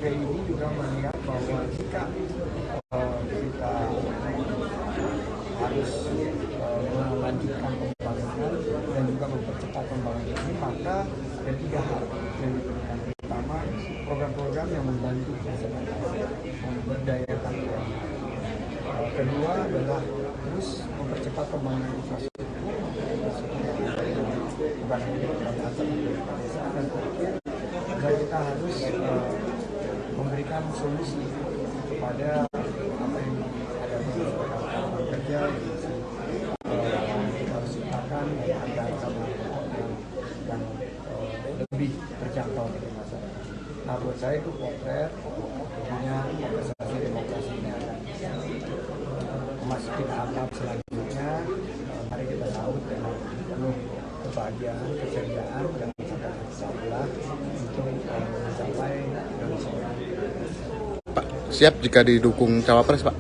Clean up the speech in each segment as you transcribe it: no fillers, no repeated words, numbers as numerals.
survei ini juga melihat bahwa jika kita harus melanjutkan pembangunan dan juga mempercepat pembangunan ini, maka ada 3 hal yang diperlukan. Pertama, program-program yang membantu masyarakat, memberdayakan UMKM. Kedua adalah terus mempercepat pembangunan infrastruktur, bukan hanya perbatasan desa. Dan terakhir, kita harus memberikan solusi kepada apa yang ada di masyarakat kerja. Kita harus ciptakan harga yang lebih terjangkau dari masyarakat. Nah, buat saya itu potret punya kontestasi demokrasi ini akan memasuki tahap selanjutnya. Mari kita sambut dengan penuh kebahagiaan, keceriaan, dan insyaallah untuk mencapai Indonesia. Pak, siap jika didukung cawapres, Pak?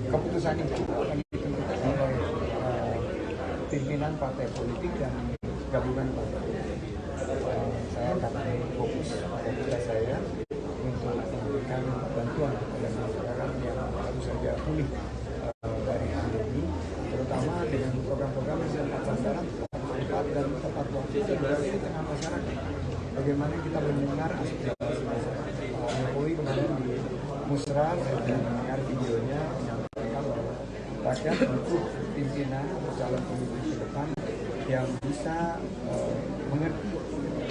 Keputusan itu akan ditentukan oleh pimpinan partai politik dan gabungan partai politik. Saya akan fokus pada tugas saya untuk memberikan bantuan kepada masyarakat yang baru saja pulih dari pandemi, terutama dengan program-program yang tepat sasaran, tepat dan tepat waktu berada di tengah masyarakat. Bagaimana kita mendengar aspirasi masyarakat. Pak Jokowi kemarin di Musra, saya mendengar videonya menyampaikan bahwa rakyat butuh pimpinan atau calon pemimpin ke depan yang bisa mengerti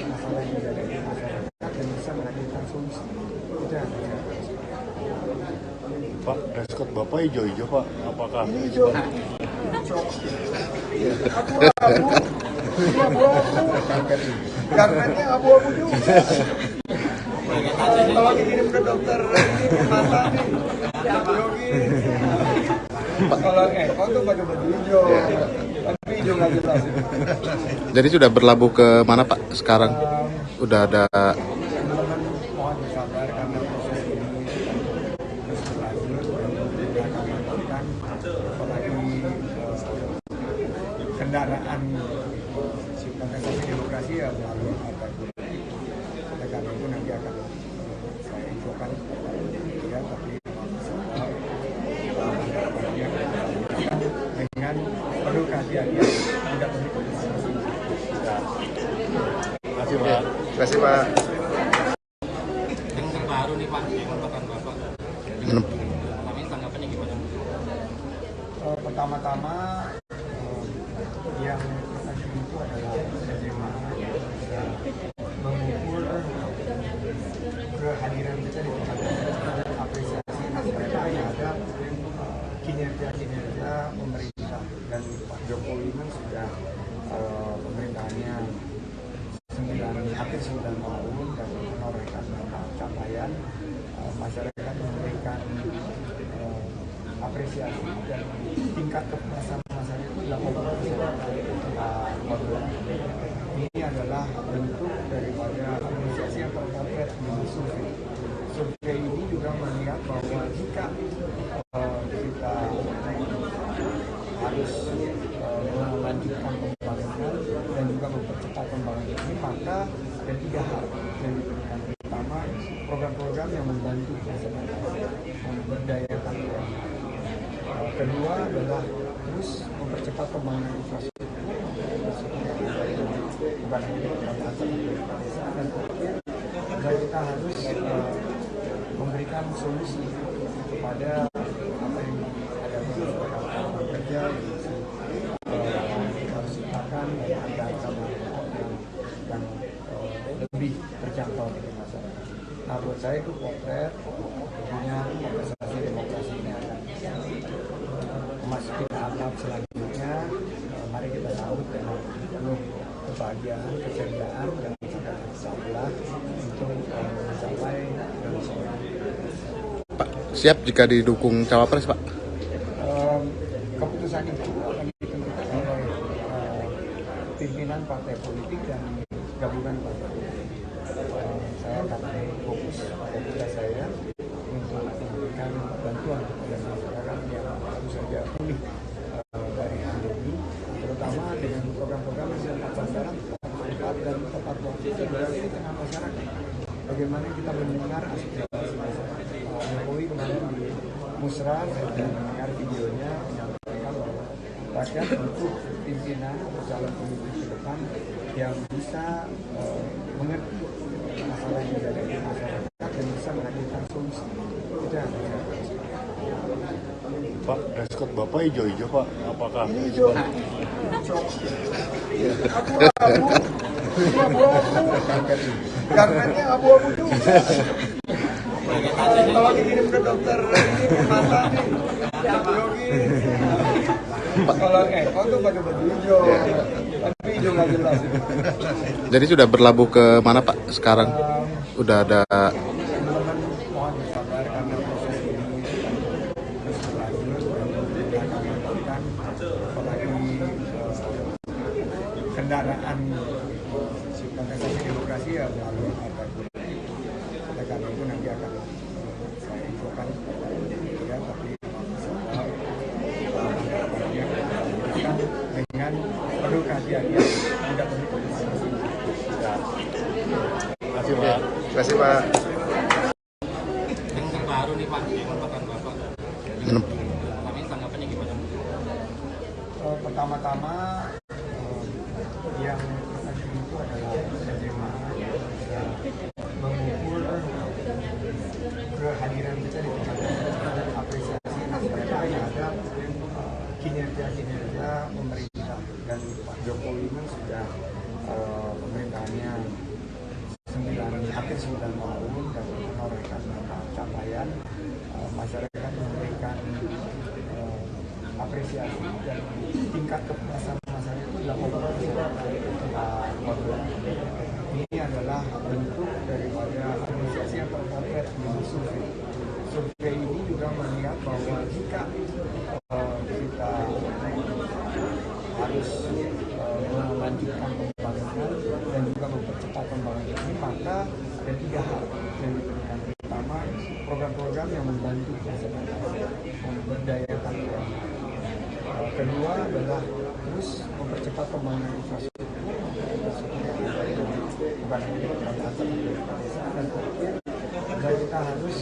masalah yang ada di masyarakat dan bisa menghadirkan solusi. Itu yang saya rasa. Pak, dress-code Bapak hijau-hijau, Pak. Apakah ini hijau? Abu-abu. Karpetnya abu-abu juga. Kalau dikirim ke dokter mata nih, Yogi. Kalau Eko tuh pakai baju hijau, tapi hijau nggak jelas. Jadi sudah berlabuh ke mana, Pak, sekarang? Udah ada... Teman-teman mohon bersabar karena proses ini terus berlanjut dan akan melakukan apalagi kendaraan kontestasi demokrasi ya melalui partai politik. Oleh karena itu nanti akan saya infokan ya, tapi dengan penuh kehati-hatian, tidak perlu politisasi. Terima kasih, Pak. Terima kasih, Pak. Yang terbaru nih Pak, yang merupakan Bapak. Kami tanggapannya gimana? Pertama-tama yang tadi itu adalah bagaimana bisa mengukur kehadiran kita di tempat dan apresiasi masyarakat terhadap kinerja pemerintah. Dan Pak Jokowi kan sudah pemerintahannya hampir 9 tahun dan menorehkan capaian. Masyarakat memberikan apresiasi dan tingkat kepuasan masyarakat itu 80%. Ini adalah bentuk daripada apresiasi yang terpotret di survei. Survei ini juga melihat bahwa jika kita harus melanjutkan pembangunan dan juga mempercepat pembangunan ini, maka ada 3 hal yang diperlukan. Pertama, program-program yang membantu masyarakat, memberdayakan UMKM. Kedua adalah terus mempercepat pembangunan infrastruktur, bukan hanya perbatasan desa. Dan terakhir, kita harus memberikan solusi kepada apa yang ada di masyarakat kerja. Kita harus ciptakan harga yang lebih terjangkau dari masyarakat. Nah, buat saya itu potret punya kontestasi demokrasi ini akan memasuki tahap selanjutnya. Mari kita sambut dengan penuh kebahagiaan, keceriaan, dan insyaallah untuk mencapai Indonesia. Pak, siap jika didukung cawapres, Pak? Keputusan itu akan ditentukan oleh pimpinan partai politik dan gabungan partai politik. Saya akan fokus pada tugas saya untuk memberikan bantuan kepada masyarakat yang baru saja pulih dari pandemi, terutama dengan program-program yang tepat sasaran, tepat dan tepat waktu berada di tengah masyarakat. bagaimana kita mendengar aspirasi masyarakat. Jokowi kemarin di Musra, saya sudah mendengar videonya menyampaikan bahwa rakyat butuh pimpinan atau calon pemimpin ke depan yang bisa mengerti masalah yang ada di masyarakat dan bisa menghadirkan solusi. Itu yang saya katakan. Pak, dashcard Bapak hijau-hijau Pak. Apakah Ini hijau. Abu-abu. Ini abu-abu. Karpetnya abu-abu juga. Kalau dikirim ke dokter ini mata nih, biologi. Kalau Eko tuh pakai baju hijau, tapi hijau nggak jelas. Jadi sudah berlabuh ke mana Pak sekarang? Udah ada Teman-teman mohon bersabar karena proses ini terus berlanjut dan kami lakukan, apalagi kendaraan kontestasi demokrasi ya melalui partai politik. Oleh karena itu nanti akan saya infokan ya, tapi dengan penuh kehati-hatian tidak perlu politisasi. Terima kasih Pak. Terima kasih Pak. Yang terbaru nih Pak, yang merupakan Bapak. Kami tanggapannya gimana? Pertama-tama yang penting itu adalah bagaimana bisa mengukur kehadiran kita di tempat dan apresiasi terhadap kinerja pemerintah. Dan Pak Jokowi ini sudah pemerintahannya hampir 9 tahun dan menorehkan capaian, masyarakat memberikan apresiasi dan tingkat kepuasan masyarakat itu 80%. Ini adalah bentuk daripada apresiasi yang terpotret di survei. Survei ini juga melihat bahwa jika kita harus melanjutkan pembangunan dan juga mempercepat pembangunan ini, maka ada 3 hal yang diberikan. Pertama, program-program yang membantu masyarakat memberdayakan UMKM. Kedua adalah terus mempercepat pembangunan infrastruktur bukan hanya di kota tapi di desa. Dan terakhir, kita harus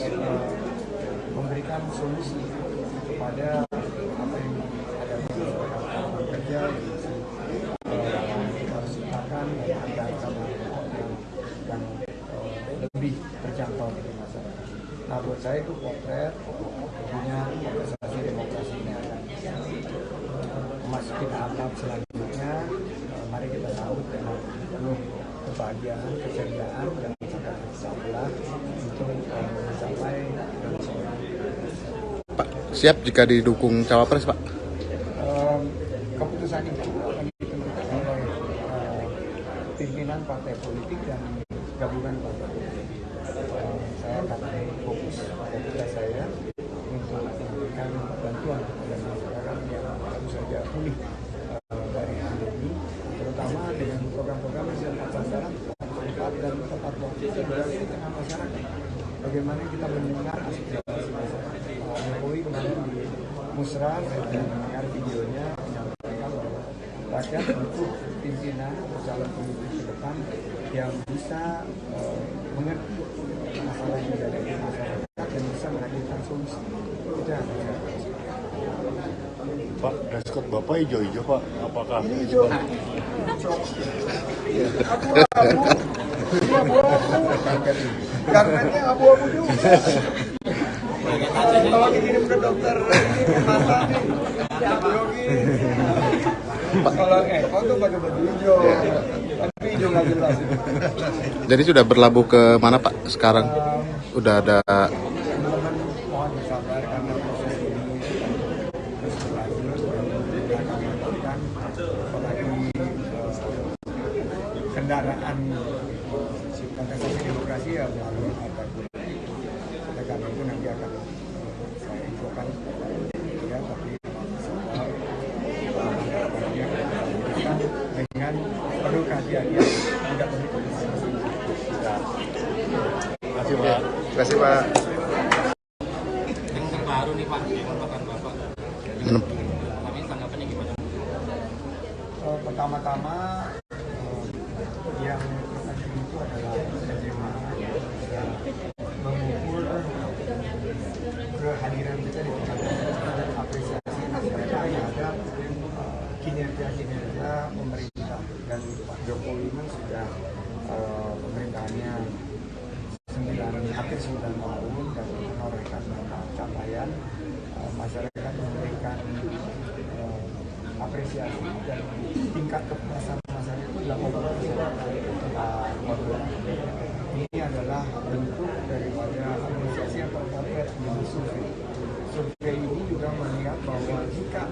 memberikan solusi kepada apa yang ada di masyarakat kerja yang kita harus ciptakan harga yang lebih terjangkau bagi masyarakat. Nah, buat saya itu potret punya kontestasi demokrasi ini akan memasuki tahap selanjutnya. Mari kita sambut dengan penuh kebahagiaan, keceriaan dan sabar untuk mencapai Indonesia. Pak, siap jika didukung cawapres Pak? Keputusan itu akan ditentukan oleh pimpinan partai politik dan gabungan partai politik. Saya akan fokus pada tugas saya untuk memberikan bantuan kepada masyarakat yang baru saja pulih dari pandemi, terutama dengan program-program yang tepat sasaran, tepat dan tepat waktu dan berarti di tengah masyarakat. Bagaimana kita mendengar aspirasi masyarakat. Jokowi kemarin di Musra, saya sudah mendengar videonya menyampaikan bahwa rakyat butuh pimpinan atau calon pemimpin ke depan yang bisa mengerti masalah yang ada di masyarakat dan bisa menghadirkan solusi. Itu yang saya katakan. Pak, dashcard Bapak hijau-hijau Pak. Apakah Ini hijau. Abu-abu. Ini abu-abu. Karpetnya abu-abu juga. Kalau dikirim ke dokter ini mata nih, biologi. Kalau Eko tuh pakai baju hijau, tapi hijau nggak jelas. Jadi sudah berlabuh ke mana Pak sekarang? Udah ada Teman-teman mohon bersabar karena proses ini terus berlanjut dan kami lakukan, apalagi kendaraan kontestasi demokrasi ya melalui partai politik. Oleh karena itu nanti akan saya infokan ya, tapi dengan penuh kehati-hatian tidak perlu politisasi. Terima kasih Pak. Terima kasih Pak. Yang terbaru nih Pak, yang merupakan Bapak. Kami tanggapannya gimana? Pertama-tama yang penting itu adalah bagaimana mudah-mudahan masyarakat memberikan apresiasi dan tingkat kepuasan masyarakat itu 80%. Ini adalah bentuk daripada apresiasi yang terpotret di survei. Survei ini juga melihat bahwa jika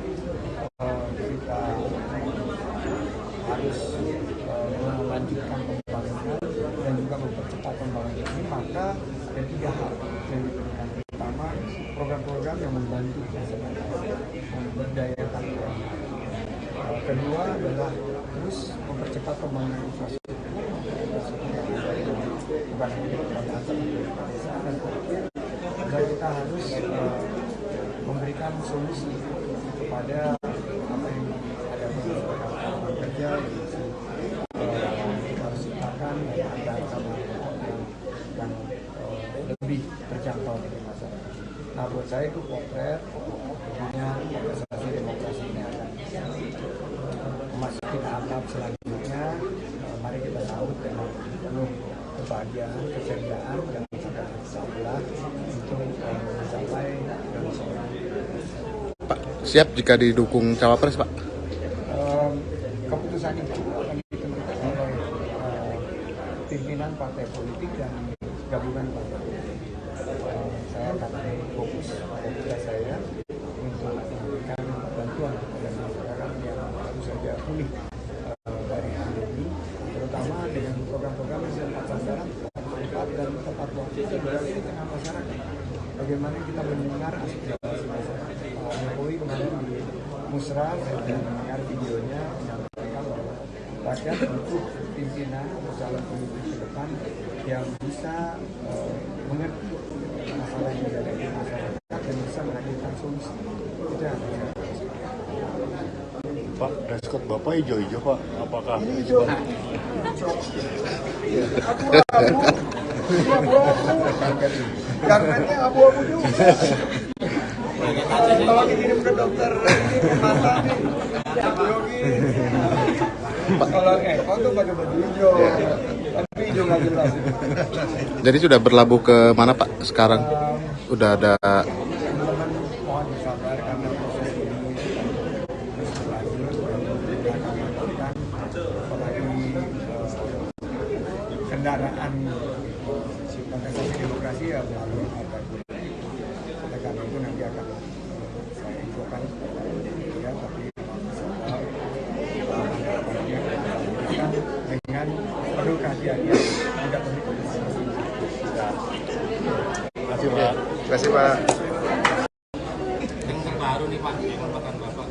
kita harus melanjutkan pembangunan dan juga mempercepat pembangunan ini, maka ada 3 hal yang diberikan. Pertama, program-program yang membantu masyarakat, memberdayakan UMKM. Kedua adalah terus mempercepat pembangunan infrastruktur, bukan hanya kota tapi desa. Dan terakhir, kita harus memberikan solusi kepada apa yang ada beberapa kerja kita harus ciptakan agar yang lebih terjangkau bagi masyarakat. Nah, buat saya itu potret punya kontestasi demokrasi ini akan memasuki tahap selanjutnya. Mari kita sambut dengan penuh kebahagiaan, keceriaan dan sangat bersabar untuk mencapai dan seorang. Pak, siap jika didukung cawapres, Pak? Keputusan itu akan ditentukan oleh pimpinan partai politik dan gabungan partai politik. Saya akan fokus tugas saya untuk memberikan bantuan kepada masyarakat yang baru saja pulih dari pandemi, terutama dengan program-program yang tepat sasaran, tepat dan tepat waktu dan berada di tengah masyarakat. Bagaimana kita mendengar aspirasi masyarakat. Pak Jokowi kemarin di Musra, saya mendengar videonya menyampaikan bahwa rakyat butuh pimpinan atau calon pemimpin ke depan yang bisa mengerti masalah yang dihadapi masyarakat dan bisa menghadirkan solusi. Itu yang harus saya lakukan. Pak, dress code Bapak hijau-hijau Pak. Apakah Ini hijau. Abu-abu. Garmennya abu-abu juga. Kalau dikirim ke dokter ini mata nih, Yogi. Kalau Eko tuh pakai baju hijau, tapi hijau nggak jelas. Jadi sudah berlabuh ke mana, Pak, sekarang? Udah ada. Teman-teman mohon bersabar karena proses ini terus berlanjut dan akan melakukan apalagi kendaraan kontestasi demokrasi ya melalui partai politik. Oleh karena itu nanti akan saya infokan ya, tapi dengan penuh kehati-hatian tidak perlu komunikasi. Terima kasih Pak. Terima kasih, Pak. Yang terbaru nih Pak, yang merupakan Bapak.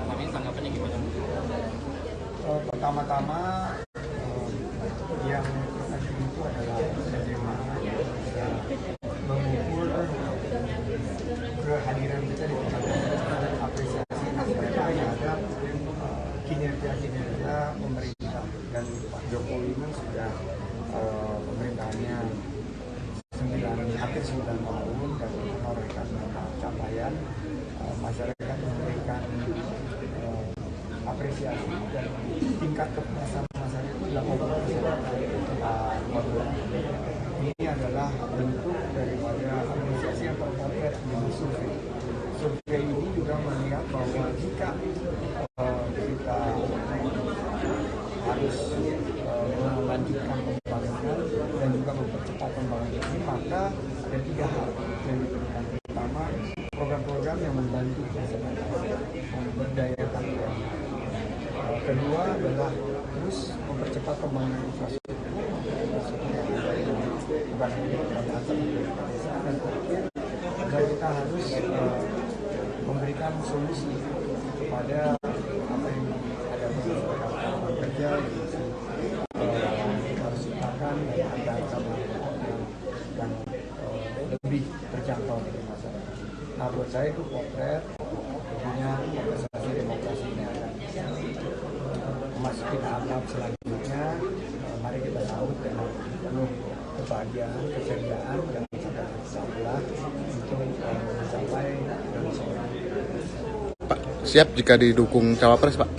Kami tanggapannya gimana? Pertama-tama yang penting itu adalah bagaimana kita mengukur kehadiran kita di tengah-tengah dan apresiasi masyarakat terhadap kinerja pemerintah. Dan Pak Jokowi ini sudah pemerintahannya hampir 9 tahun dan menorehkan capaian. Masyarakat memberikan apresiasi dan tingkat kepuasan masyarakat itu 80%. Ini adalah bentuk daripada apresiasi yang terpotret di survei. Survei ini juga melihat bahwa jika kita harus melanjutkan pembangunan dan juga mempercepat pembangunan ini, maka ada 3 hal yang diberikan. Pertama, program-program yang membantu masyarakat, memberdayakan UMKM. Kedua adalah terus mempercepat pembangunan infrastruktur, bukan hanya kota tapi desa. Dan terakhir, kita harus memberikan solusi kepada apa yang ada beberapa kerja kita harus ciptakan agar yang lebih terjangkau bagi masyarakat. Nah, buat saya itu potret punya kontestasi demokrasi ini akan memasuki tahap selanjutnya. Mari kita sambut dengan penuh kebahagiaan, keceriaan dan sangat bersabar untuk mencapai dan seorang. Pak, siap jika didukung cawapres, Pak?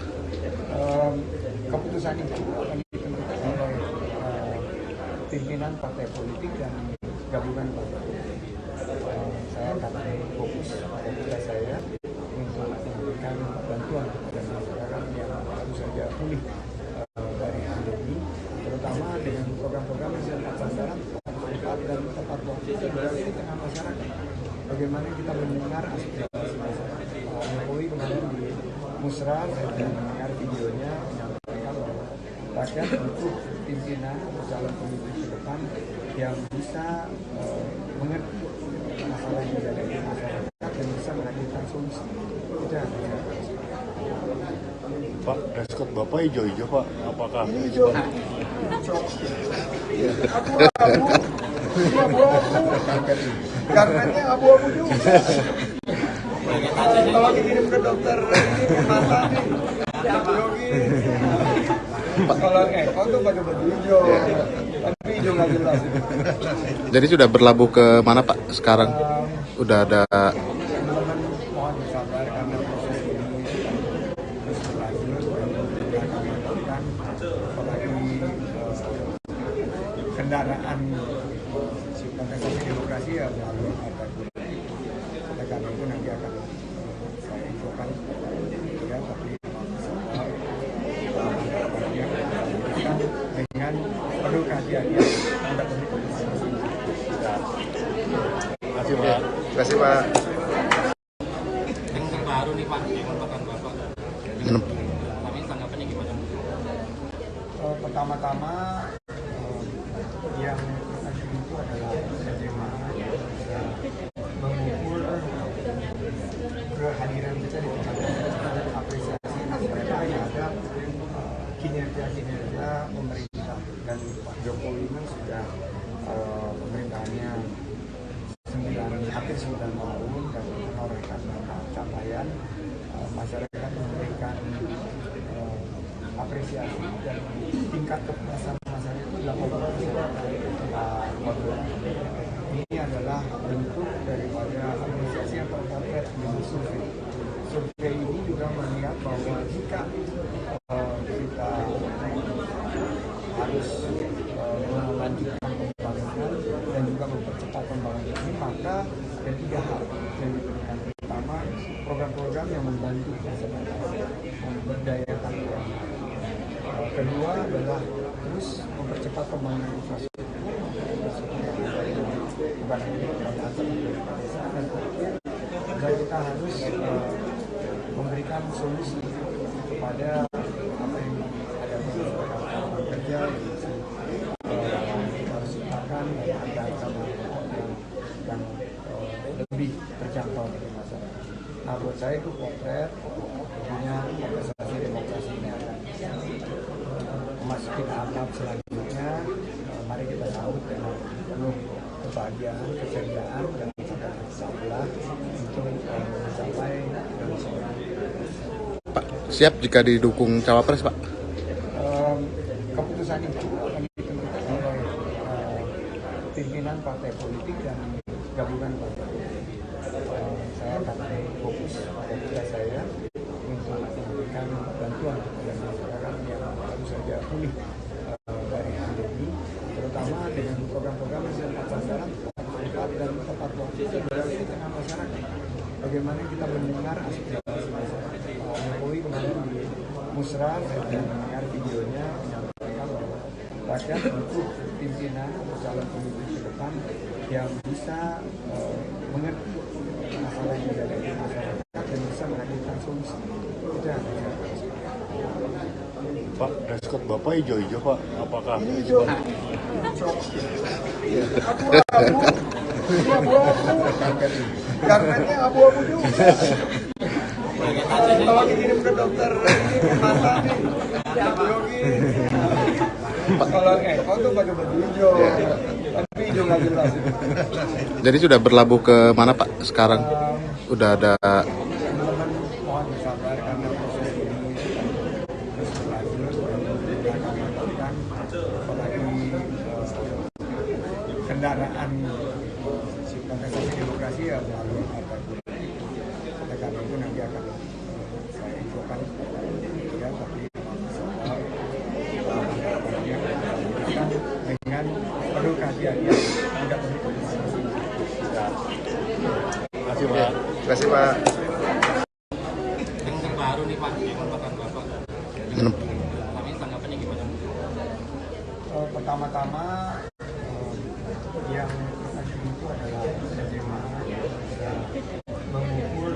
Keputusan itu akan ditentukan oleh pimpinan partai politik dan gabungan partai politik. saya akan fokus pada tugas saya untuk memberikan bantuan kepada masyarakat yang baru saja pulih dari pandemi, terutama dengan program-program yang tepat sasaran, tepat dan tepat waktu dan berada di tengah masyarakat. Bagaimana kita mendengar aspirasi masyarakat. Pak Jokowi kemarin di Musra, saya mendengar videonya menyampaikan bahwa rakyat butuh pimpinan atau calon pemimpin ke depan yang bisa mengerti masalah yang ada di masyarakat dan bisa menghadirkan solusi. Itu yang saya rasa. Pak, dress Bapak hijau-hijau Pak, apakah Ini hijau. Abu-abu. Ini abu-abu. Karpetnya abu-abu juga. Kalau dikirim ke dokter ini mata nih. Yogi. Kalau Eko tuh pakai baju hijau. Tapi hijau nggak jelas. Jadi sudah berlabuh ke mana Pak sekarang? Udah ada. Teman-teman mohon bersabar karena proses ini terus berlanjut dan akan melakukan apalagi kendaraan kontestasi demokrasi ya melalui partai politik. Oleh karena itu nanti akan saya infokan ya, tapi semua dengan penuh kehati-hatian kita beri keputusan. Terima kasih Pak. Terima kasih Pak. Yang terbaru nih Pak, yang merupakan Bapak. Kami tanggapannya gimana? Pertama-tama yang penting itu adalah bagaimana kita bisa mengukur kehadiran kita di tempat dan apresiasi terhadap kinerja pemerintah. Dan Pak Jokowi kan sudah pemerintahannya hampir 9 tahun dan menorehkan capaian, masyarakat memberikan apresiasi dan tingkat kepuasan masyarakat itu 80%. Ini adalah bentuk daripada apresiasi yang terpotret di survei. Survei ini juga melihat bahwa jika kita harus melanjutkan pembangunan dan juga mempercepat pembangunan ini, maka ada 3 hal yang diberikan. Pertama, program-program yang membantu masyarakat memberdayakan UMKM. Kedua adalah terus mempercepat pembangunan infrastruktur, bukan hanya di kota tapi di desa. Dan terakhir, kita harus memberikan solusi kepada apa yang ada di masyarakat kerja yang kita harus ciptakan harga yang lebih terjangkau bagi masyarakat. Nah, buat saya itu potret tentunya kontestasi demokrasi ini akan memasuki tahap selanjutnya. Mari kita sambut dengan penuh kebahagiaan, keceriaan dan sangat bersabar untuk mencapai Indonesia. Pak, siap jika didukung cawapres Pak? Keputusan itu akan ditentukan oleh pimpinan partai politik dan gabungan partai politik. Saya akan fokus pada tugas saya untuk memberikan bantuan kepada masyarakat yang baru saja pulih dari pandemi, terutama dengan program-program yang tepat sasaran, tepat dan tepat waktu dan berada di tengah masyarakat. Bagaimana kita mendengar aspirasi masyarakat. Pak Jokowi kemarin di Musra, saya mendengar videonya menyampaikan bahwa rakyat butuh pimpinan atau calon pemimpin ke depan yang bisa mengerti masalah yang ada di masyarakat dan bisa menghadirkan solusi. Itu yang saya rasa. Pak, dress Bapak hijau-hijau Pak, apakah Ini hijau. Abu-abu. Ini abu-abu. Karpetnya abu-abu juga. Kalau dikirim ke dokter ini mata nih. Yogi. Kalau Eko tuh pakai baju hijau. Tapi hijau nggak jelas. Jadi sudah berlabuh ke mana Pak sekarang? Udah ada. Teman-teman mohon bersabar karena proses ini terus berlanjut dan akan melakukan apalagi kendaraan kontestasi demokrasi ya melalui partai politik. Oleh karena itu nanti akan saya infokan ya, tapi semua dengan penuh kehati-hatian kita beri keputusan. Terima kasih Pak. Terima kasih Pak. Yang terbaru nih Pak, yang merupakan Bapak. Kami tanggapannya gimana? Pertama-tama yang penting itu adalah bagaimana kita mengukur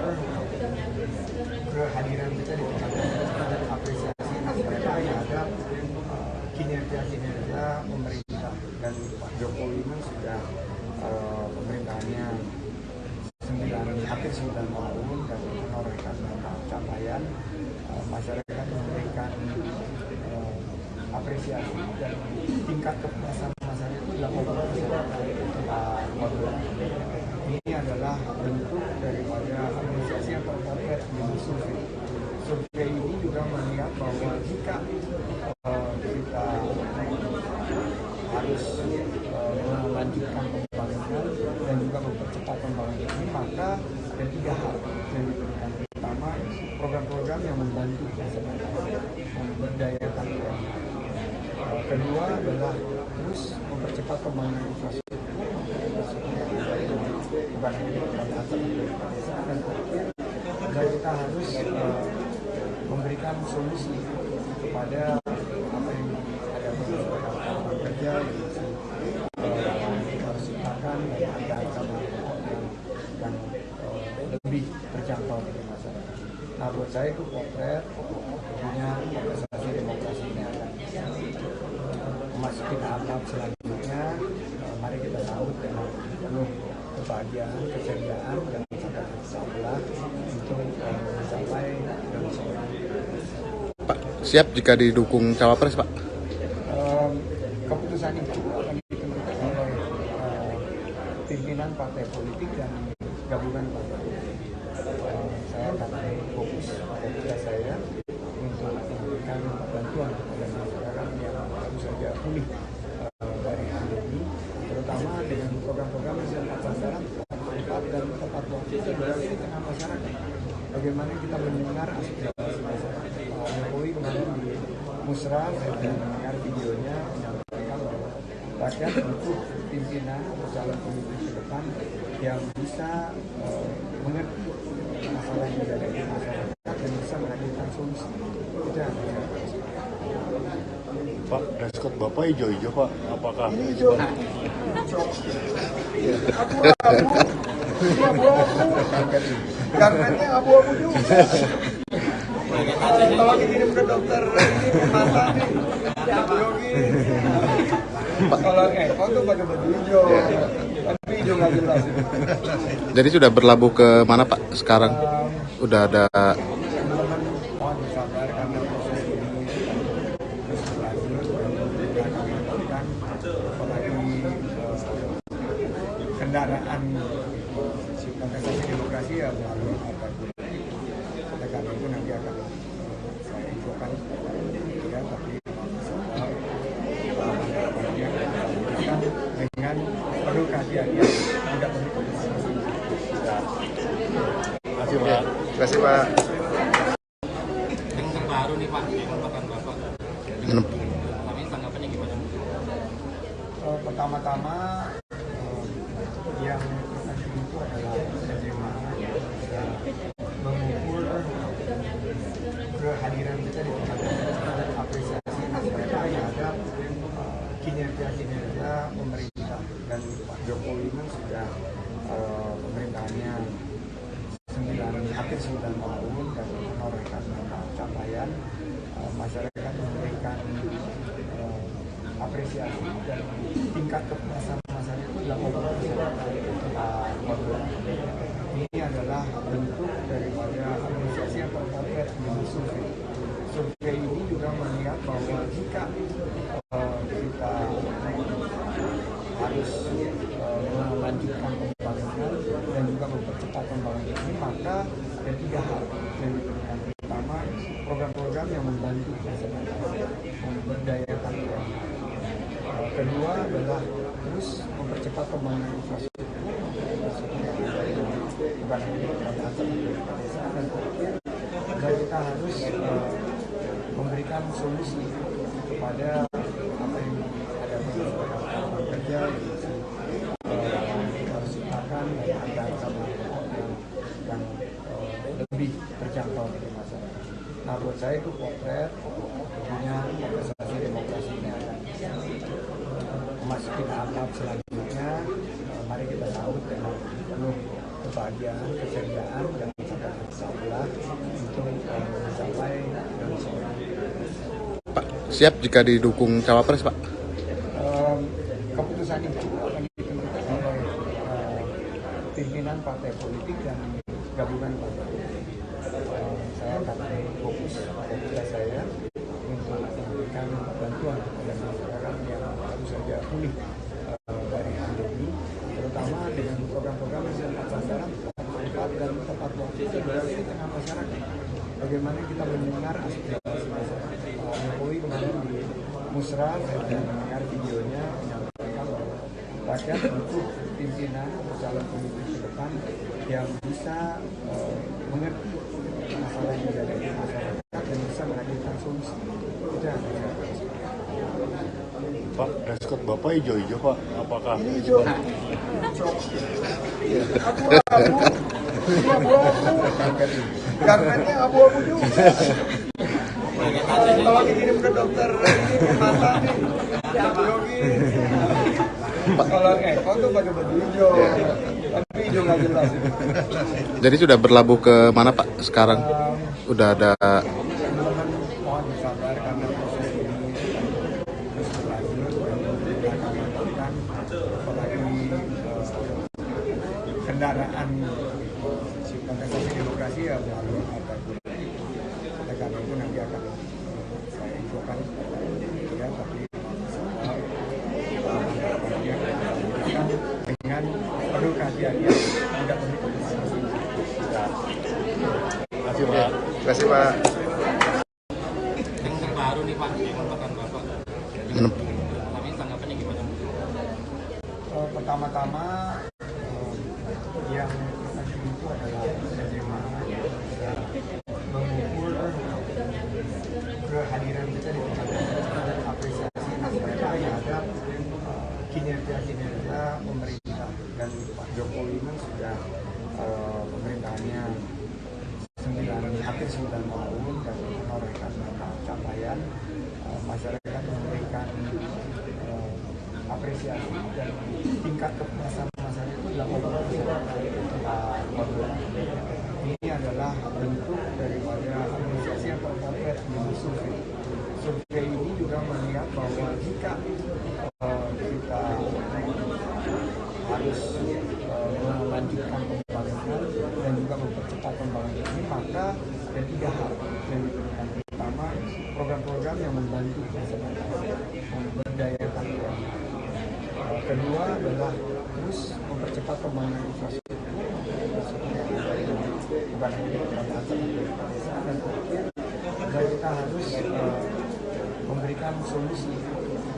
kehadiran kita di tempat dan apresiasi terhadap kinerja pemerintah. Dan Pak Jokowi ini sudah pemerintahannya hampir 9 tahun dan menorehkan capaian. Masyarakat memberikan apresiasi dan tingkat kepuasan masyarakat itu 80%. Ini adalah bentuk daripada apresiasi yang terpotret di survei. Survei ini juga melihat bahwa jika kita harus melanjutkan pembangunan dan juga mempercepat pembangunan ini, maka ada 3 hal yang diberikan. Pertama, program-program yang membantu masyarakat memberdayakan UMKM. Kedua adalah terus mempercepat pembangunan infrastruktur, bukan hanya pada desa. Dan terakhir, kita harus memberikan solusi kepada apa yang ada pada kerja yang harus ciptakan harga yang lebih terjangkau bagi masyarakat. Nah, buat saya itu potret tentunya kontestasi demokrasi ini akan memasuki tahap selanjutnya. Mari kita sambut dengan penuh kebahagiaan, keceriaan dan sangat bersama untuk mencapai Indonesia. Pak, siap jika didukung cawapres Pak? Keputusan itu akan ditentukan oleh pimpinan partai politik dan gabungan partai politik. Saya akan fokus pada tugas saya untuk memberikan bantuan kepada masyarakat yang baru saja pulih dari pandemi, terutama dengan program-program yang tepat sasaran, tepat dan tepat waktu dan berada di tengah masyarakat. Bagaimana kita mendengar aspirasi masyarakat. Pak Jokowi kemarin di Musra, saya mendengar videonya menyampaikan bahwa rakyat butuh pimpinan atau calon pemimpin ke depan yang bisa mengerti masalah yang ada di masyarakat dan bisa menghadirkan solusi. Itu yang saya lakukan. Pak, dress code Bapak hijau-hijau Pak. Apakah Ini hijau. Abu-abu. Ini abu-abu. Garmennya abu-abu juga. Kalau dikirim ke dokter ini mata nih, Yogi. Kalau Eko tuh pakai baju hijau, tapi hijau nggak jelas. Jadi sudah berlabuh ke mana Pak sekarang? Udah ada Teman-teman mohon bersabar karena proses ini terus berlanjut dan kami lakukan, apalagi kendaraan kontestasi demokrasi ya melalui partai politik. Oleh karena itu nanti akan saya infokan ya, tapi tahapan-tahapannya akan dengan penuh kehati-hatian, tidak perlu komunikasi. Terima kasih Pak. Terima kasih Pak. Yang terbaru nih Pak, yang merupakan Bapak. Kami tanggapannya gimana? Pertama-tama yang penting itu adalah bagaimana kita mengukur kehadiran kita di tempat dan apresiasi terhadap kinerja pemerintah. Dan Pak Jokowi ini sudah pemerintahannya hampir 9 tahun dan menorehkan capaian. Masyarakat memberikan apresiasi dan tingkat kepuasan masyarakat itu 80%. Ini adalah bentuk daripada apresiasi yang terpotret di survei. Survei ini juga melihat bahwa jika kita harus melanjutkan pembangunan dan juga mempercepat pembangunan ini, maka ada 3 hal yang diberikan. Pertama, program-program yang membantu masyarakat memberdayakan UMKM. Kedua adalah terus mempercepat pembangunan infrastruktur, bukan hanya pada desa. Dan terakhir, kita harus memberikan solusi kepada apa yang ada pada kerja yang harus ciptakan Nah, buat saya itu potret tentunya kontestasi demokrasi ini akan memasuki tahap selanjutnya. Mari kita sambut dengan penuh kebahagiaan, keceriaan, dan insya untuk mencapai dan Pak, siap jika didukung cawapres, Pak? keputusan itu akan ditentukan oleh pimpinan partai politik dan gabungan partai politik. Saya akan fokus tugas saya untuk memberikan bantuan kepada masyarakat yang baru saja pulih dari pandemi, terutama dengan program-program yang tepat sasaran, tepat dan tepat waktu dan berada di tengah masyarakat. Bagaimana kita mendengar aspirasi masyarakat. Pak Jokowi kemarin di Musra, saya mendengar videonya menyampaikan bahwa rakyat butuh pimpinan atau calon pemimpin ke depan yang bisa mengerti masalah yang ada di masyarakat dan bisa menghadirkan solusi. Itu yang saya rasa. Pak, dress Bapak hijau-hijau Pak, apakah? Ini hijau. Abu-abu. Karpetnya abu-abu juga. Kalau dikirim ke dokter ini mata nih, Yogi. Kalau Eko tuh pakai baju hijau, tapi hijau nggak jelas. Jadi sudah berlabuh ke mana, Pak, sekarang? Udah ada... Teman-teman mohon bersabar karena proses ini terus berlanjut dan akan melakukan apalagi kendaraan kontestasi demokrasi ya melalui partai politik. Oleh karena itu nanti akan saya infokan ya, tapi dengan penuh kehati-hatian tidak perlu komunikasi. Terima kasih Pak. Terima kasih, Pak. Yang terbaru nih Pak, yang merupakan Bapak. Kami tanggapannya gimana? Pertama-tama yang tadi itu adalah bagaimana kita mengukur kehadiran kita di tempat dan apresiasi masyarakat terhadap kinerja pemerintah. Dan Pak Jokowi ini sudah pemerintahannya hampir 9 tahun dan menorehkan banyak capaian. Masyarakat memberikan apresiasi dan tingkat kepuasan masyarakat itu 80%. Ini adalah bentuk daripada apresiasi yang terpotret di survei. Survei ini juga melihat bahwa jika kita harus melanjutkan pembangunan dan juga mempercepat pembangunan ini, maka ada 3 hal yang diperlukan. Pertama, program-program yang membantu masyarakat memberdayakan UMKM. Kedua adalah terus mempercepat pembangunan infrastruktur, bukan hanya di perkotaan tapi di pedesaan. Dan terakhir, kita harus memberikan solusi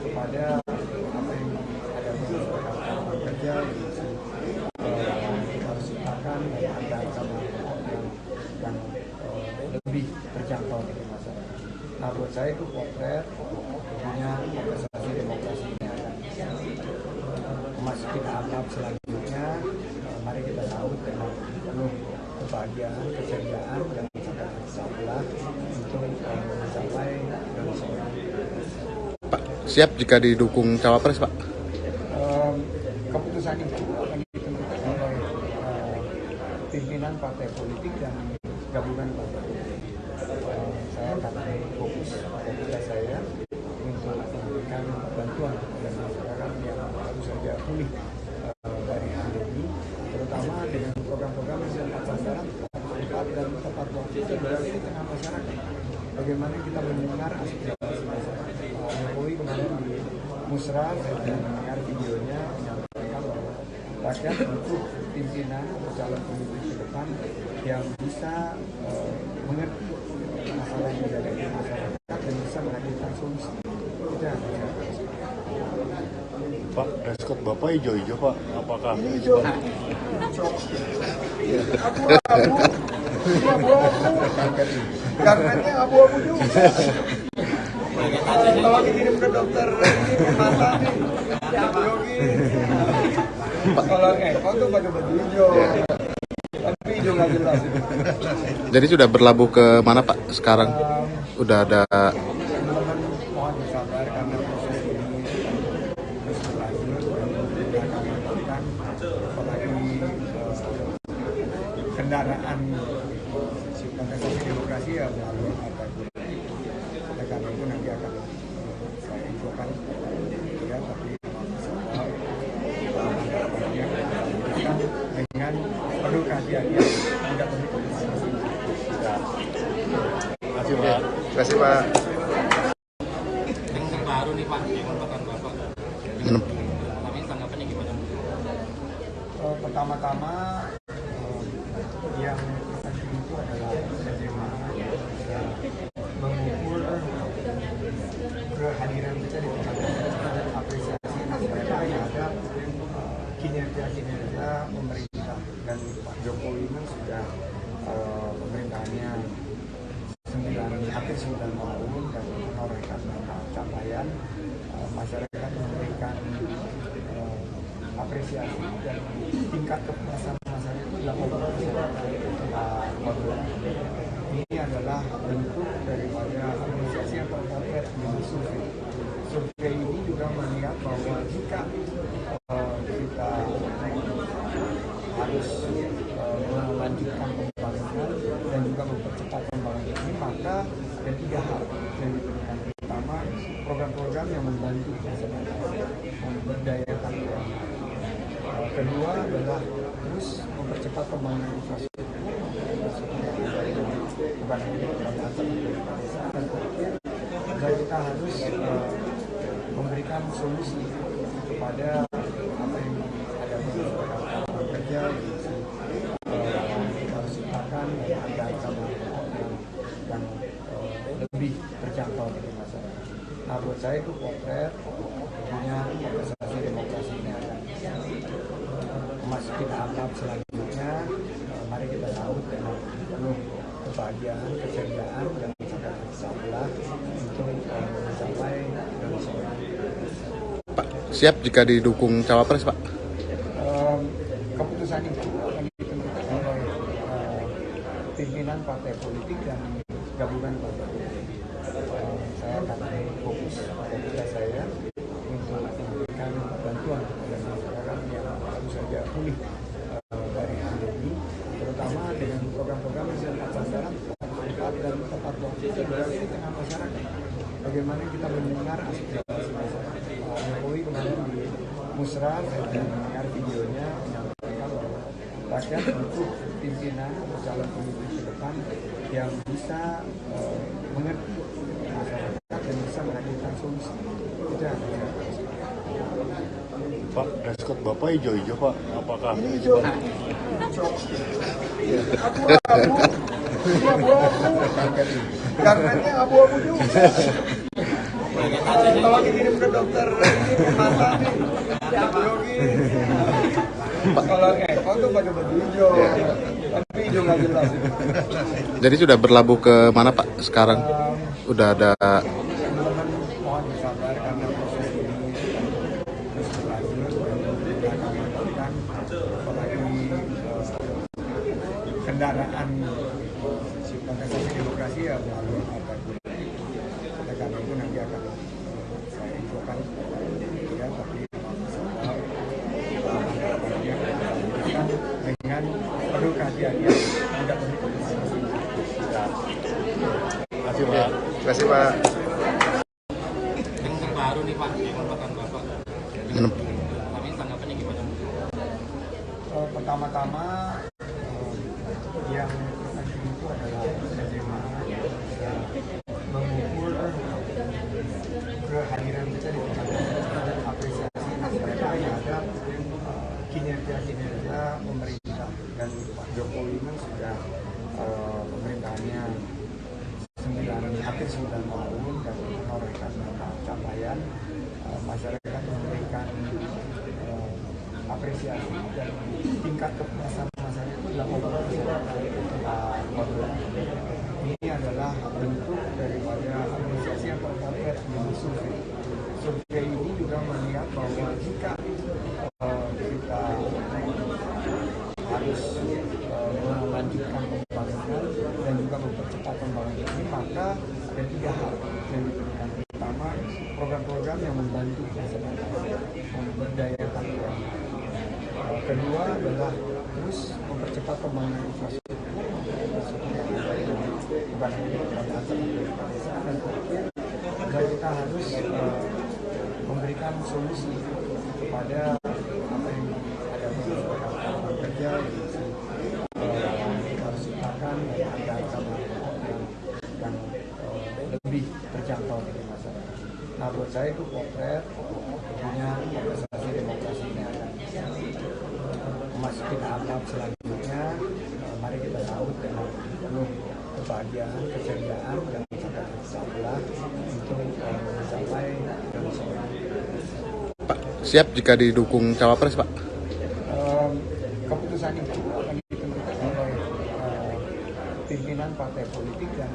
kepada apa yang ada di masyarakat kerja, kita harus ciptakan dan ada sama yang lebih terjangkau bagi masyarakat. Nah, buat saya itu potret tentunya kontestasi demokrasi ini akan memasuki tahap selanjutnya. Mari kita sambut dengan penuh kebahagiaan, keceriaan, dan insya untuk mencapai dan Pak, siap jika didukung cawapres, Pak? Keputusan itu akan ditentukan oleh pimpinan partai politik dan gabungan partai politik. Saya akan fokus pada tugas saya untuk memberikan bantuan kepada masyarakat yang baru saja pulih dari pandemi, terutama dengan program-program yang tepat sasaran, tepat dan tepat waktu dan berada di tengah masyarakat. Bagaimana kita mendengar aspirasi masyarakat. Pak Jokowi kemarin di Musra, saya mendengar videonya menyampaikan bahwa rakyat butuh pimpinan atau calon pemimpin ke depan yang bisa mengerti masalah yang ada di masyarakat dan bisa menghadirkan solusi. Itu yang saya rasa. Pak, dress Bapak hijau-hijau Pak, apakah? Ini hijau. Abu-abu. Karpetnya abu-abu juga. Kalau dikirim ke dokter ini mata nih, Yogi. Kalau Eko tuh pakai baju hijau, tapi hijau hijau nggak jelas. Jadi sudah berlabuh ke mana Pak sekarang? Udah ada Teman-teman mohon bersabar karena proses ini terus berlanjut dan kita akan lakukan apalagi kendaraan kontestasi demokrasi ya melalui partai politik. Oleh karena itu nanti akan saya infokan ya, tapi dengan penuh kehati-hatian, tidak perlu politisasi. Terima kasih Pak. Terima kasih Pak. Yang terbaru nih Pak, yang merupakan Bapak. Kami tanggapannya gimana? Pertama-tama yang penting itu adalah bagaimana kita mengukur kehadiran kita di tempat dan apresiasi terhadap kinerja pemerintah. Dan Pak Jokowi kan sudah pemerintahannya hampir 9 tahun dan menorehkan capaian. Masyarakat memberikan apresiasi dan tingkat kepuasan masyarakat itu 80%. Ini adalah bentuk daripada apresiasi yang terpotret di survei. Survei ini juga melihat bahwa jika kita harus melanjutkan pembangunan dan juga mempercepat pembangunan ini, maka ada 3 hal yang diberikan. Pertama, program-program yang membantu masyarakat memberdayakan UMKM. Kedua adalah terus mempercepat pembangunan infrastruktur, bukan hanya percepatan desa. Dan terakhir, kita harus memberikan solusi kepada apa yang ada di masyarakat kerja. Kita harus ciptakan harga yang lebih terjangkau bagi masyarakat. Nah, buat saya itu potret punya kontestasi demokrasi ini akan memasuki tahap selanjutnya. Mari kita sambut dengan penuh kebahagiaan, keceriaan, dan sangat bersabar untuk mencapai Indonesia. Pak, siap jika didukung cawapres Pak? Keputusan itu akan ditentukan oleh pimpinan partai politik dan gabungan partai politik. Saya akan fokus pada tugas saya untuk memberikan bantuan kepada masyarakat yang baru saja pulih dari pandemi, terutama dengan program-program yang tepat sasaran, tepat dan tepat waktu, berarti di tengah masyarakat. Bagaimana kita mendengar aspirasi masyarakat. Pak Jokowi kemarin di Musra, saya mendengar videonya menyampaikan bahwa rakyat butuh pimpinan atau calon pemimpin ke depan yang bisa mengerti masyarakat dan bisa menghadirkan solusi. Itu yang saya lakukan. Pak, dress code Bapak hijau-hijau Pak. Apakah Ini hijau. Abu-abu. Ini abu-abu. Karpetnya abu-abu juga. Kalau dikirim ke dokter ini mata nih. Yogi. Kalau Eko tuh pakai baju hijau. Tapi hijau nggak jelas. Jadi sudah berlabuh ke mana Pak sekarang? Udah ada Teman-teman mohon bersabar karena proses ini terus berlanjut dan kita akan lakukan apalagi kendaraan kontestasi demokrasi ya melalui partai politik. Oleh karena itu nanti akan saya infokan ya, tapi dengan penuh kehati-hatian, tidak perlu politisasi. Terima kasih Pak. Terima kasih Pak. Yang terbaru nih Pak, yang merupakan Bapak. Kami tanggapannya gimana? Pertama-tama yang penting itu adalah bagaimana kita mengukur kehadiran kita di tempat dan apresiasi terhadap kinerja pemerintah. Dan Pak Jokowi kan sudah pemerintahannya hampir 9 tahun dan menorehkan capaian. Masyarakat memberikan apresiasi dan tingkat kepuasan masyarakat itu 80%. Ini adalah bentuk daripada apresiasi yang terpotret di survei. Survei ini juga melihat bahwa jika kita harus melanjutkan ada tiga hal yang diberikan. Pertama, program-program yang membantu masyarakat, memberdayakan UMKM. Kedua adalah terus mempercepat pembangunan infrastruktur, bukan hanya di kota tapi di desa. Dan terakhir, kita harus memberikan solusi kepada apa yang ada di lapangan kerja, kita harus ciptakan harga yang lebih terjangkau bagi masyarakat. Nah, buat saya itu potret tentunya kontestasi demokrasi ini akan memasuki tahap selanjutnya. Mari kita sambut dengan penuh kebahagiaan, keceriaan, dan sangat bersabar untuk mencapai kemenangan. Pak, siap jika didukung cawapres, Pak? Keputusan itu akan ditentukan oleh pimpinan partai politik dan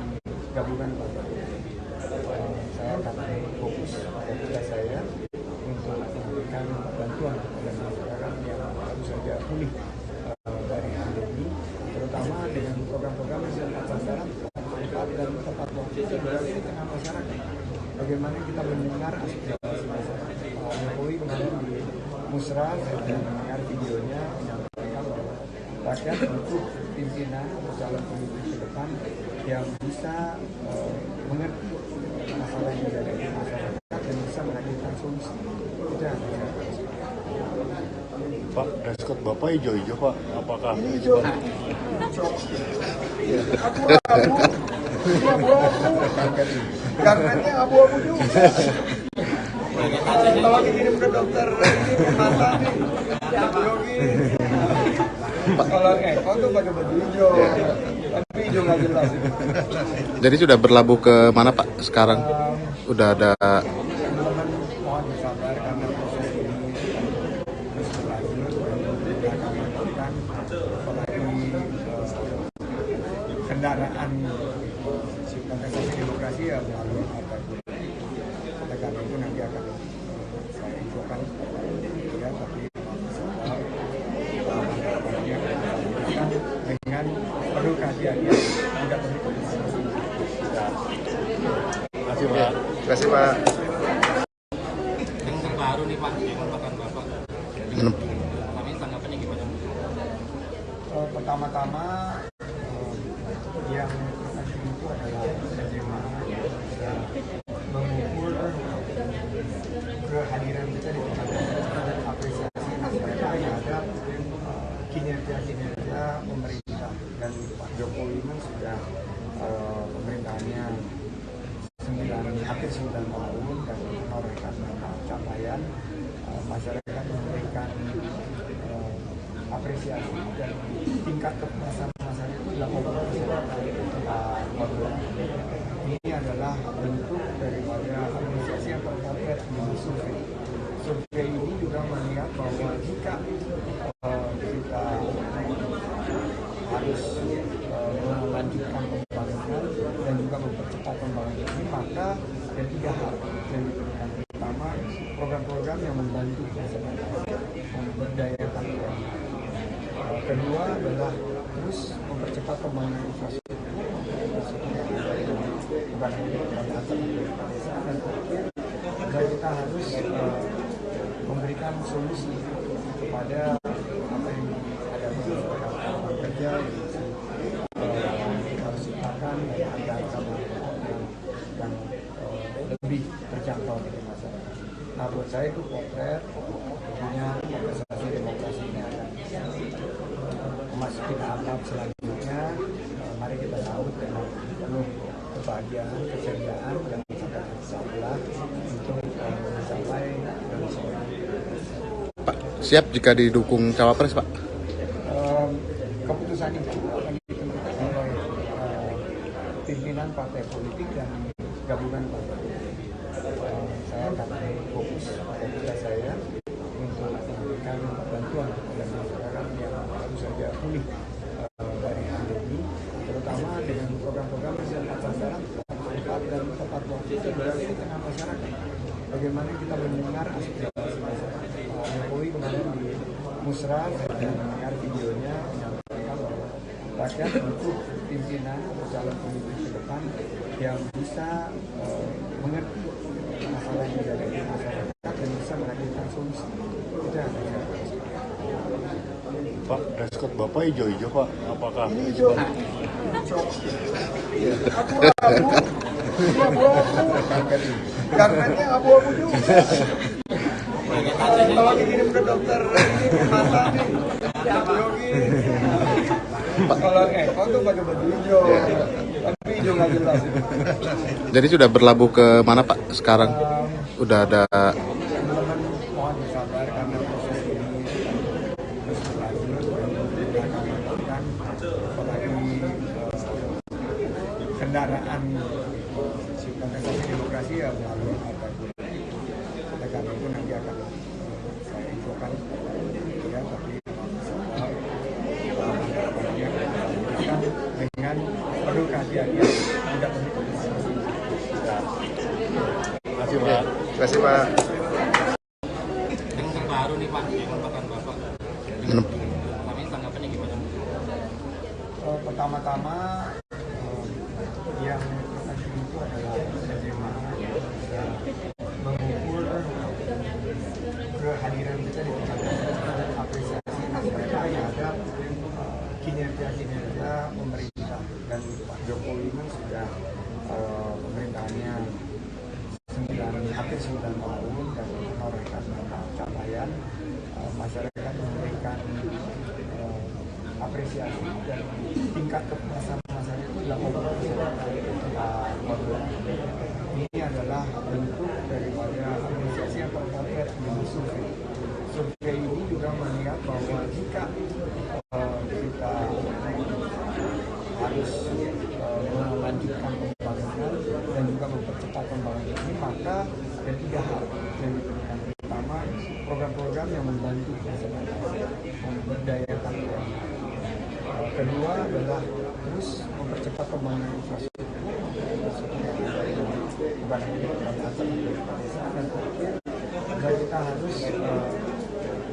gabungan partai politik. Saya akan fokus pada tugas saya untuk memberikan bantuan kepada masyarakat yang baru saja pulih dari pandemi, terutama dengan program-program yang sudah sasaran tepat dan tepat waktu di tengah masyarakat. Bagaimana kita mendengar aspirasi masyarakat. Pak Jokowi kemarin di Musra, saya sudah mendengar videonya menyampaikan bahwa rakyat butuh pimpinan atau calon pemimpin ke depan yang bisa mengerti masalah yang ada di masyarakat dan bisa menghadirkan solusi. Itu yang saya lakukan. Pak, dress Bapak hijau-hijau Pak, apakah? Ini hijau. Abu-abu. Karpetnya abu-abu juga. Kalau dikirim ke dokter ini mata nih, Yogi. Kalau Eko tuh pakai baju hijau, tapi hijau nggak jelas. Jadi sudah berlabuh ke mana, Pak, sekarang? Udah ada... Teman-teman mohon bersabar karena proses ini terus berlanjut. Kita akan melakukan apalagi kendaraan kontestasi demokrasi ya melalui partai politik. Oleh karena itu nanti akan saya infokan ya, tapi dengan penuh kehati-hatian, tidak perlu komunikasi. Terima kasih Pak. Terima kasih, Pak. Yang terbaru nih Pak, yang merupakan Bapak. Kami tanggapannya gimana? Pertama-tama yang penting itu adalah bagaimana bisa mengukur kehadiran kita di tengah-tengah dan apresiasi masyarakat terhadap kinerja pemerintah. Dan Pak Jokowi ini sudah pemerintahannya hampir 9 tahun dan menorehkan capaian. Masyarakat memberikan apresiasi dan tingkat kepuasan masyarakat itu 80%. Ini adalah bentuk daripada apresiasi yang terpotret di survei. Survei ini juga melihat bahwa jika kita harus melanjutkan pembangunan dan juga mempercepat pembangunan ini, maka ada tiga hal yang diberikan. Pertama, program-program yang membantu masyarakat, memberdayakan UMKM. Kedua adalah terus mempercepat pembangunan infrastruktur, bukan hanya di kota tapi di desa. Dan terakhir, kita harus memberikan solusi kepada apa yang ada di lapangan kerja. Kita harus ciptakan harga yang lebih terjangkau bagi masyarakat. Nah, buat saya itu potret tentunya kontestasi demokrasi ini akan memasuki tahap selanjutnya. Mari kita sambut dengan penuh kebahagiaan, keceriaan, dan sangat bersabar untuk mencapai kemenangan. Pak, siap jika didukung cawapres, Pak? Keputusan itu akan ditentukan oleh pimpinan partai politik dan gabungan partai politik. Saya akan fokus pada tugas saya untuk memberikan bantuan kepada masyarakat yang baru saja pulih dari pandemi, terutama dengan program-program yang sudah sasaran tepat dan tepat waktu di tengah masyarakat. Bagaimana kita mendengar aspirasi masyarakat. Pak Jokowi kemarin di Musra, saya sudah mendengar videonya menyampaikan bahwa rakyat untuk pimpinan atau calon pemimpin ke depan yang bisa mengerti masalah yang ada di masyarakat dan bisa menghadirkan solusi. Itu yang saya lakukan. Pak, dress Bapak hijau-hijau Pak. Apakah Ini hijau. Abu-abu. Ini abu-abu. Karpetnya abu-abu juga. Kalau dikirim ke dokter ini mata nih, Yogi. Kalau Eko tuh pakai baju hijau, tapi hijau nggak jelas. Jadi sudah berlabuh ke mana Pak sekarang? Udah ada. Teman-teman mohon bersabar karena proses ini terus berlanjut dan kami lakukan apalagi kendaraan kontestasi demokrasi ya melalui partai politik. Oleh karena itu nanti akan saya infokan ya, tapi dengan penuh kehati-hatian tidak perlu politisasi. Terima kasih Pak. Terima kasih Pak. Yang terbaru nih Pak, yang merupakan Bapak. Kami tanggapannya gimana? Pertama-tama yang penting itu adalah bagaimana kita mengukur kehadiran kita di tempat dan apresiasi masyarakat terhadap kinerja pemerintah. Dan Pak Jokowi kan sudah pemerintahannya hampir 9 tahun dan menorehkan capaian, masyarakat memberikan apresiasi dan tingkat kepuasan masyarakat itu 80%. Ini adalah bentuk daripada apresiasi yang terpotret di survei. Survei ini juga melihat bahwa jika kita harus melanjutkan pembangunan dan juga mempercepat pembangunan ini, maka ada 3 hal yang diberikan. Pertama, program-program yang membantu masyarakat memberdayakan UMKM. Kedua adalah terus mempercepat pembangunan infrastruktur, bukan hanya di kota desa. Dan terakhir, kita harus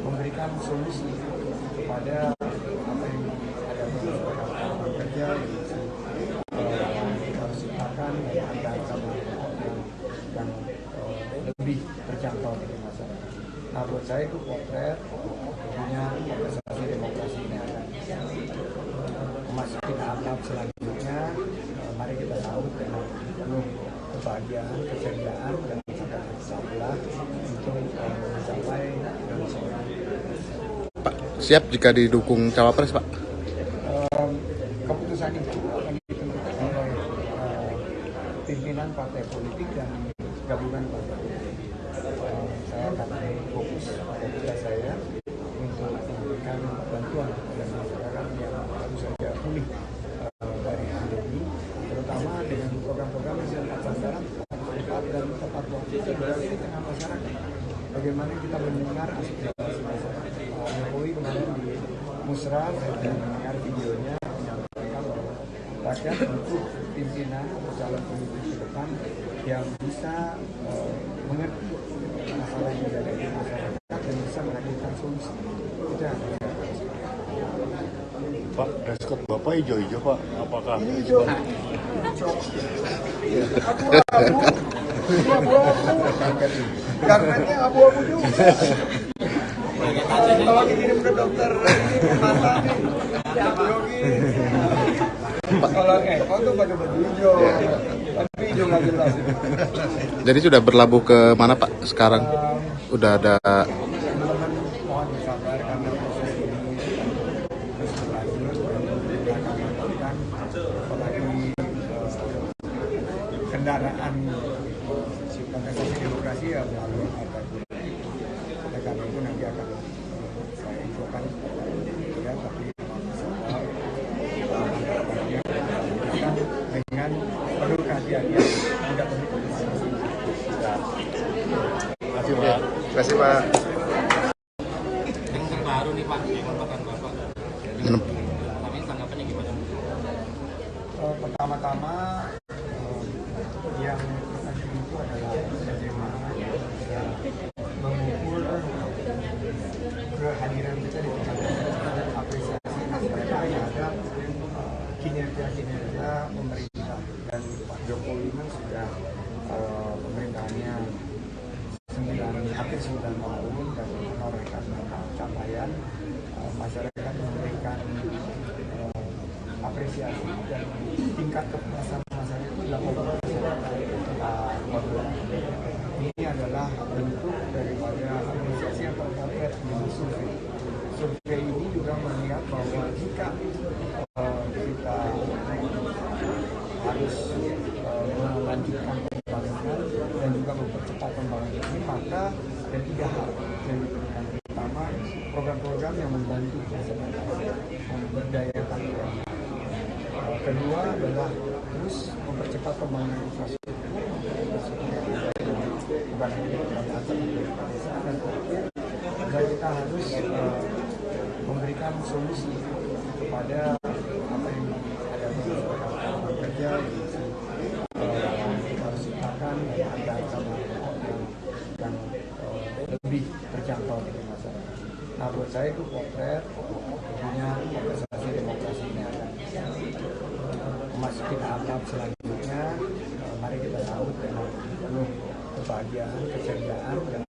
memberikan solusi kepada apa yang ada di lapangan kerja yang kita harus ciptakan harga yang lebih terjangkau bagi masyarakat. Nah, buat saya itu potret tentunya kontestasi demokrasi ini akan memasuki tahap selanjutnya. Mari kita sambut dengan penuh kebahagiaan, keceriaan dan insyaAllah untuk mencapai Indonesia. Pak, siap jika didukung cawapres Pak? Keputusan itu akan ditentukan oleh pimpinan partai politik dan gabungan partai politik. Saya akan fokus pada tugas saya untuk memberikan bantuan kepada masyarakat yang baru saja pulih dari pandemi, terutama dengan program-program yang tepat sasaran, tepat dan tepat waktu di tengah masyarakat. Bagaimana kita mendengar aspirasi masyarakat. Pak Jokowi kemarin di Musra, saya mendengar videonya menyampaikan bahwa rakyat butuh pimpinan atau calon pemimpin ke depan yang bisa mengerti masalah yang ada di masyarakat dan bisa menghadirkan solusi. Itu yang saya lakukan. Pak, dress Bapak hijau-hijau Pak. Apakah Ini hijau. Abu-abu. Ini abu-abu. Karpetnya abu-abu juga. Kalau dikirim ke dokter ini mata nih, Yogi. Kalau Eko tuh pakai baju hijau, tapi hijau nggak jelas. Jadi sudah berlabuh ke mana Pak sekarang? Udah ada. Teman-teman mohon bersabar karena proses ini terus berlanjut dan kami lakukan apalagi kendaraan kontestasi demokrasi ya melalui partai politik. Oleh karena itu nanti akan saya infokan ya, tapi dengan penuh kehati-hatian tidak perlu politisasi. Terima kasih Pak. Terima kasih Pak. Yang terbaru nih Pak, yang merupakan Bapak. Kami tanggapannya gimana? Pertama-tama yang penting itu adalah bagaimana kita mengukur kehadiran kita di tempat dan apresiasi masyarakat terhadap apresiasi dan tingkat kepuasan masyarakat itu 80%. Ini adalah bentuk daripada apresiasi yang terdapat di survei. Survei ini juga melihat bahwa jika kita harus melanjutkan pembangunan dan juga mempercepat pembangunan ini, maka ada 3 hal yang diberikan. Pertama, program-program yang membantu masyarakat, memberdayakan mereka. Kedua adalah terus mempercepat pembangunan infrastruktur, bukan hanya dan terakhir, kita harus memberikan solusi kepada apa yang ada di masyarakat kerja yang kita harus ciptakan harga yang lebih terjangkau dari masyarakat. Nah, buat saya itu potret tentunya kontestasi demokrasi ini akan memasuki tahap selanjutnya. Mari kita sambut dengan penuh kebahagiaan, keceriaan dan